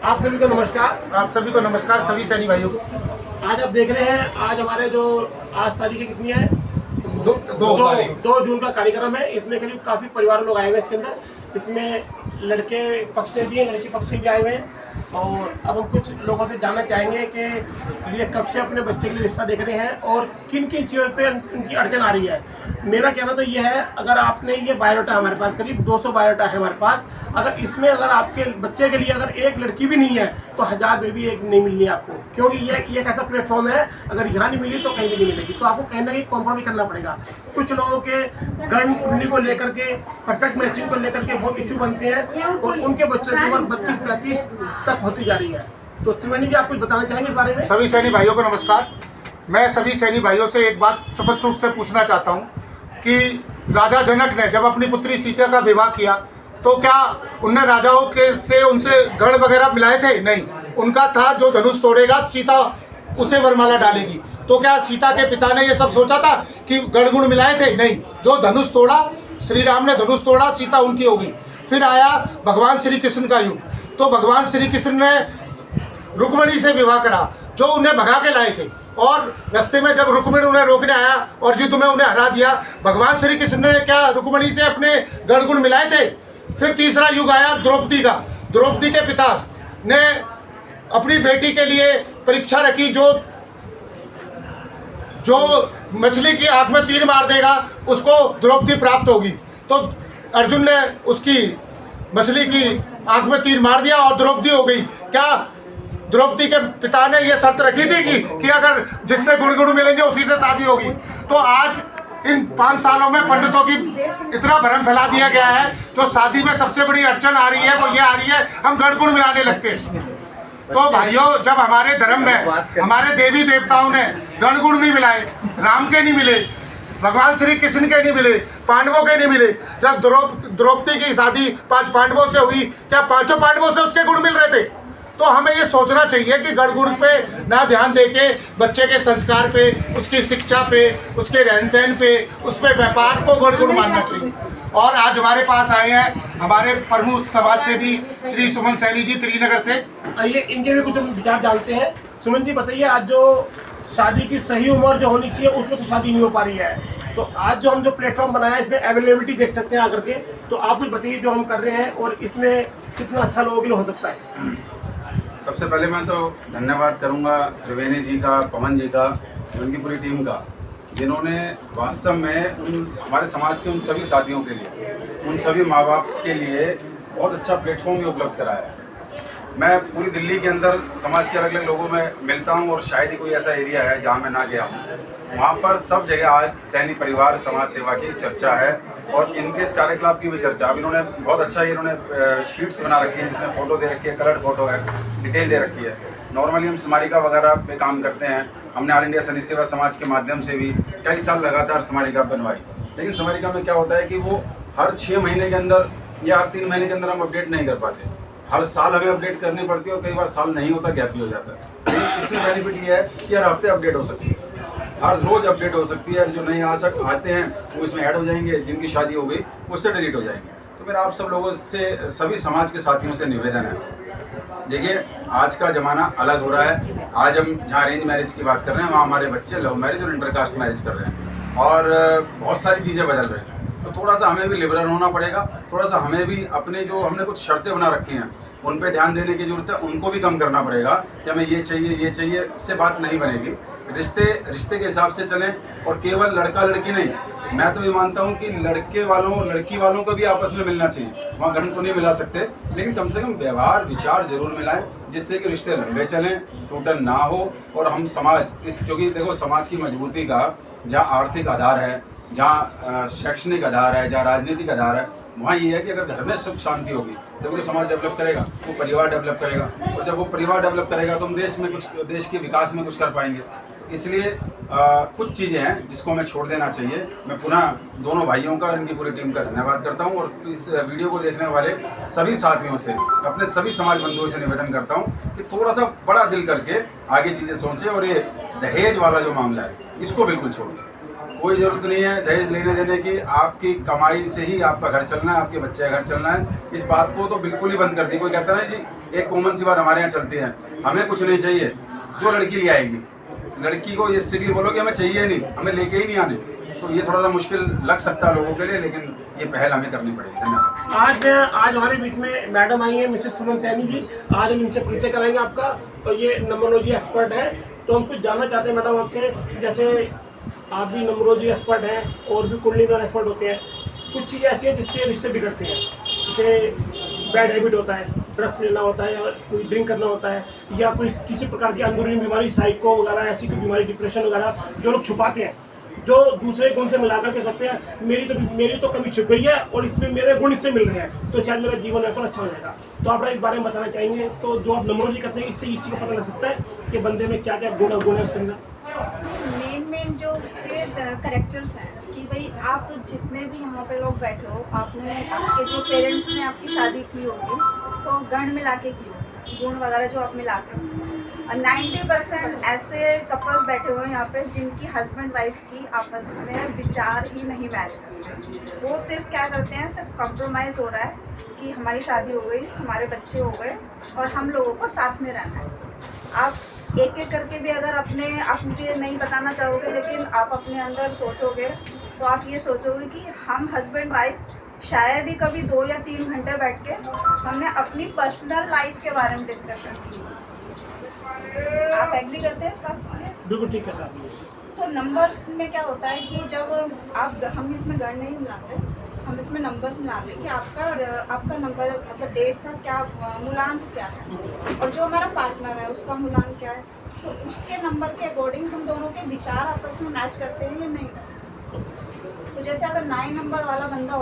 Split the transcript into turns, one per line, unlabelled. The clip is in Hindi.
आप सभी को नमस्कार।
आप सभी को नमस्कार, सभी सैनी भाइयों को।
आज आप देख रहे हैं, आज हमारे जो आज तारीख कितनी है, दो जून का कार्यक्रम है। इसमें करीब काफ़ी परिवार लोग आए हुए हैं। इसके अंदर इसमें लड़के पक्ष से भी हैं, लड़की पक्ष से भी आए हुए हैं। और अब हम कुछ लोगों से जानना चाहेंगे कि ये कब से अपने बच्चे के लिए रिश्ता देख रहे हैं और किन किन चीज़ों पे उनकी अड़चन आ रही है। मेरा कहना तो ये है, अगर आपने ये बायोडाटा हमारे पास करीब 200 बायोडाटा है हमारे पास, अगर इसमें अगर आपके बच्चे के लिए अगर एक लड़की भी नहीं है तो 1000 में भी एक नहीं मिलनी है आपको, क्योंकि ये एक ऐसा प्लेटफॉर्म है, अगर यहाँ नहीं मिली तो कहीं भी नहीं मिलेगी। तो आपको कहीं ना कहीं कॉम्प्रोमाइज करना पड़ेगा। कुछ लोगों के गर्म कुंडली को लेकर के, परफेक्ट मैचिंग को लेकर के बहुत इशू बनते हैं और उनके बच्चों की उम्र 32-35 तक होती जा रही है। तो त्रिवेणी जी, आप कुछ बताना चाहेंगे इस बारे में?
सभी सैनी भाइयों को नमस्कार। मैं सभी सैनी भाइयों से एक बात स्पष्ट रूप से पूछना चाहता हूँ कि राजा जनक ने जब अपनी पुत्री सीता का विवाह किया तो क्या उनने राजाओं के से उनसे गढ़ वगैरह मिलाए थे? नहीं, उनका था जो धनुष तोड़ेगा सीता उसे वरमाला डालेगी। तो क्या सीता के पिता ने ये सब सोचा था कि गढ़ गुण मिलाए थे? नहीं, जो धनुष तोड़ा, श्री राम ने धनुष तोड़ा, सीता उनकी होगी। फिर आया भगवान श्री कृष्ण का युग, तो भगवान श्री कृष्ण ने रुक्मिणी से विवाह करा जो उन्हें भगा के लाए थे। और रास्ते में जब रुक्मिणी उन्हें रोकने आया और युद्ध में उन्हें हरा दिया, भगवान श्री कृष्ण ने क्या रुक्मिणी से अपने गढ़ गुण मिलाए थे? फिर तीसरा युग आया द्रौपदी का। द्रौपदी के पिता ने अपनी बेटी के लिए परीक्षा रखी, जो मछली की आंख में तीर मार देगा उसको द्रौपदी प्राप्त होगी। तो अर्जुन ने उसकी मछली की आंख में तीर मार दिया और द्रौपदी हो गई। क्या द्रौपदी के पिता ने यह शर्त रखी थी कि अगर जिससे गुण गुण मिलेंगे उसी से शादी होगी? तो आज इन 5 सालों में पंडितों की इतना भ्रम फैला दिया गया है, जो शादी में सबसे बड़ी अड़चन आ रही है वो ये आ रही है, हम गण गुण मिलाने लगते हैं। तो भाइयों, जब हमारे धर्म में हमारे देवी देवताओं ने गण गुण नहीं मिलाए, राम के नहीं मिले, भगवान श्री कृष्ण के नहीं मिले, पांडवों के नहीं मिले, जब द्रौपदी की शादी 5 पांडवों से हुई, क्या 5 पांडवों से उसके गुण मिल रहे थे? तो हमें ये सोचना चाहिए कि गण गुण पे ना ध्यान देके बच्चे के संस्कार पे, उसकी शिक्षा पे, उसके रहन सहन पे, उस पे व्यापार को गण गुण मानना चाहिए। और आज हमारे पास आए हैं हमारे प्रमुख समाज से भी श्री सुमन सैनी जी त्रिनगर से।
आइए इनके भी कुछ हम विचार जानते हैं। सुमन जी बताइए, आज जो शादी की सही उम्र जो होनी चाहिए उसमें तो शादी नहीं हो पा रही है, तो आज जो हम जो प्लेटफॉर्म बनाया है इसमें अवेलेबिलिटी देख सकते हैं आकर के। तो आप कुछ बताइए जो हम कर रहे हैं और इसमें कितना अच्छा लोगों के लिए हो सकता है।
सबसे पहले मैं तो धन्यवाद करूंगा त्रिवेणी जी का, पवन जी का, उनकी पूरी टीम का, जिन्होंने वास्तव में हमारे समाज के उन सभी साथियों के लिए, उन सभी माँ बाप के लिए बहुत अच्छा प्लेटफॉर्म भी उपलब्ध कराया है। मैं पूरी दिल्ली के अंदर समाज के अलग अलग लोगों में मिलता हूं और शायद ही कोई ऐसा एरिया है जहां मैं ना गया हूं। वहां पर सब जगह आज सैनी परिवार समाज सेवा की चर्चा है और इनके इस कार्यकलाप की भी चर्चा। अब इन्होंने बहुत अच्छा इन्होंने शीट्स बना रखी है जिसमें फ़ोटो दे रखी है, कलर्ड फोटो है, डिटेल दे रखी है। नॉर्मली हम स्मारिका वगैरह पे काम करते हैं, हमने ऑल इंडिया सैनिक सेवा समाज के माध्यम से भी कई साल लगातार स्मारिका बनवाई। लेकिन स्मारिका में क्या होता है कि वो हर 6 महीने के अंदर या हर 3 महीने के अंदर हम अपडेट नहीं कर पाते। हर साल हमें अपडेट करनी पड़ती है और कई बार साल नहीं होता, गैप भी हो जाता है। लेकिन इसमें बेनिफिट ये है कि हर हफ्ते अपडेट हो सकती है, हर रोज अपडेट हो सकती है। जो नहीं आते हैं वो इसमें ऐड हो जाएंगे, जिनकी शादी हो गई उससे डिलीट हो जाएंगे। तो मेरा आप सब लोगों से, सभी समाज के साथियों से निवेदन है, देखिए आज का ज़माना अलग हो रहा है। आज हम जहाँ अरेंज मैरिज की बात कर रहे हैं वहाँ हमारे बच्चे लव मैरिज और इंटरकास्ट मैरिज कर रहे हैं और बहुत सारी चीज़ें बदल रही हैं। तो थोड़ा सा हमें भी लिबरल होना पड़ेगा, थोड़ा सा हमें भी अपने जो हमने कुछ शर्तें बना रखी हैं उन पे ध्यान देने की जरूरत है, उनको भी कम करना पड़ेगा कि हमें ये चाहिए, इससे बात नहीं बनेगी। रिश्ते के हिसाब से चलें और केवल लड़का लड़की नहीं, मैं तो ये मानता हूँ कि लड़के वालों और लड़की वालों को भी आपस में मिलना चाहिए। वहाँ गण तो नहीं मिला सकते, लेकिन कम से कम व्यवहार विचार जरूर मिलाएं, जिससे कि रिश्ते लंबे चलें, टूटन ना हो। और हम समाज क्योंकि देखो समाज की मजबूती का जहाँ आर्थिक आधार है, जहाँ शैक्षणिक आधार है, जहाँ राजनीतिक आधार है, वहाँ ये है कि अगर घर में सुख शांति होगी तब वो समाज डेवलप करेगा, वो परिवार डेवलप करेगा, और जब वो परिवार डेवलप करेगा तो हम देश के विकास में कुछ कर पाएंगे। तो इसलिए कुछ चीज़ें हैं जिसको हमें छोड़ देना चाहिए। मैं पुनः दोनों भाइयों का और इनकी पूरी टीम का धन्यवाद करता हूँ और इस वीडियो को देखने वाले सभी साथियों से, अपने सभी समाज बंधुओं से निवेदन करता हूँ कि थोड़ा सा बड़ा दिल करके आगे चीज़ें सोचें और ये दहेज वाला जो मामला है इसको बिल्कुल छोड़ दें। कोई ज़रूरत नहीं है दहेज लेने देने की। आपकी कमाई से ही आपका घर चलना है, आपके बच्चे का घर चलना है। इस बात को तो बिल्कुल ही बंद कर दी। कोई कहता है ना जी, एक कॉमन सी बात हमारे यहाँ चलती है, हमें कुछ नहीं चाहिए, जो लड़की ले आएगी। लड़की को ये स्ट्रिक्टली बोलो कि हमें चाहिए नहीं, हमें लेके ही नहीं आने, तो ये थोड़ा सा मुश्किल लग सकता है लोगों के लिए, लेकिन ये पहल हमें करनी पड़ेगी। धन्यवाद।
आज हमारे बीच में मैडम आई हैं, मिसेस सुमन सैनी जी। आज हम इनसे परिचय कराएंगे आपका। तो ये नंबरोलॉजी एक्सपर्ट है। तो हम कुछ जानना चाहते हैं मैडम आपसे, जैसे आप भी नंबरोलॉजी एक्सपर्ट हैं और भी कुंडली विज्ञान एक्सपर्ट होते हैं, कुछ चीज़ें ऐसी हैं जिससे रिश्ते बिगड़ते हैं। जैसे बैड हैबिट होता है, ड्रग्स लेना होता है, या कोई ड्रिंक करना होता है, या कोई किसी प्रकार की अंदरूनी बीमारी, साइको वगैरह, ऐसी कोई बीमारी, डिप्रेशन वगैरह जो लोग छुपाते हैं, जो दूसरे गुण से मिलाकर के सकते हैं मेरी तो कमी छुप गई है और इसमें मेरे गुण इससे मिल रहे हैं, तो शायद मेरा जीवन यापन अच्छा हो जाएगा। तो आप इस बारे में बताना चाहेंगे? तो जो आप नंबरोलॉजी करते हैं, इससे इस चीज़ का पता लग सकता है कि बंदे में क्या क्या गुण है उसके अंदर।
मेन जो उसके करेक्टर्स हैं कि भाई आप जितने भी यहाँ पे लोग बैठे हो, आपके जो पेरेंट्स ने आपकी शादी की होगी तो गण मिला के की होगी, गुण वगैरह जो आप मिलाते हो। और 90% ऐसे कपल्स बैठे हुए हैं यहाँ पे जिनकी हस्बैंड वाइफ की आपस में विचार ही नहीं मैच करते। वो सिर्फ क्या करते हैं, सिर्फ कॉम्प्रोमाइज़ हो रहा है कि हमारी शादी हो गई, हमारे बच्चे हो गए और हम लोगों को साथ में रहना है। आप एक एक करके भी अगर आप मुझे नहीं बताना चाहोगे, लेकिन आप अपने अंदर सोचोगे तो आप ये सोचोगे कि हम हस्बैंड वाइफ शायद ही कभी 2 या 3 घंटे बैठ के हमने अपनी पर्सनल लाइफ के बारे में डिस्कशन की। आप एग्री करते हैं इस बात को?
बिल्कुल ठीक है।
तो नंबर्स में क्या होता है कि जब हम इसमें गण नहीं मिलाते, हम इसमें नंबर्स मिलाते हैं कि आपका नंबर मतलब डेट का क्या मूलांक क्या है और जो हमारा पार्टनर है उसका मूलांक क्या है, तो उसके नंबर के अकॉर्डिंग हम दोनों के विचार आपस में मैच करते हैं या नहीं। तो जैसे अगर 9 नंबर वाला बंदा